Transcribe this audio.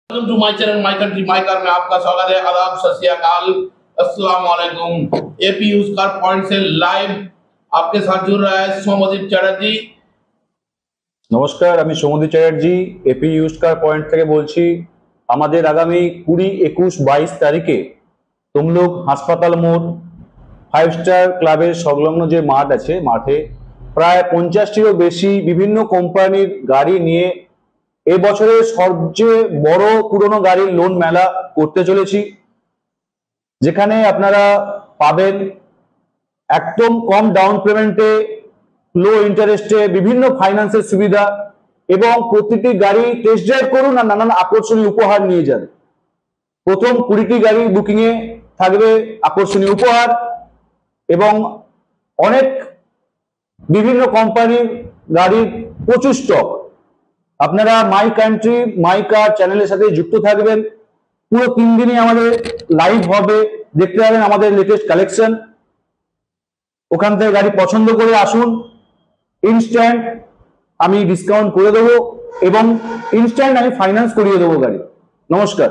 Welcome to my channel my country my car में आपका स्वागत है। आदाब, सत श्री अकाल, अस्सलाम वालेकुम। एपी यूज कार पॉइंट से लाइव आपके साथ जुड़ रहा है सौम्यदीप चैटर्जी। नमस्कार, আমি Soumyadeep Chatterjee AP use car point থেকে বলছি। আমাদের আগামী 20, 21, 22 তারিখে তমলুক হাসপাতাল মোড় 5 স্টার ক্লাবের সংলগ্ন যে মাঠ আছে, মাঠে প্রায় 50টিরও বেশি বিভিন্ন কোম্পানির গাড়ি নিয়ে এবছরের সবচেয়ে বড় পুরনো গাড়ির লোন মেলা করতে চলেছি, যেখানে আপনারা পাবেন একদম কম ডাউন পেমেন্টে, লো ইন্টারেস্টে বিভিন্ন ফাইন্যান্সের সুবিধা এবং প্রতিটি গাড়ি টেস্ট ড্রাইভ করুন আর নানান আকর্ষণীয় উপহার নিয়ে যান। প্রথম 20টি গাড়ি বুকিং এ থাকবে আকর্ষণীয় উপহার এবং অনেক বিভিন্ন কোম্পানির গাড়ির প্রচুর স্টক। আপনারা মাই কান্ট্রি মাই কার চ্যানেলের সাথে যুক্ত থাকবেন। পুরো 3 দিনই আমাদের লাইভ হবে, দেখতে পাবেন আমাদের লেটেস্ট কালেকশন। ওখান থেকে গাড়ি পছন্দ করে আসুন, ইনস্ট্যান্ট আমি ডিসকাউন্ট করে দেবো এবং ইনস্ট্যান্ট আমি ফাইন্যান্স করিয়ে দেবো গাড়ি। নমস্কার।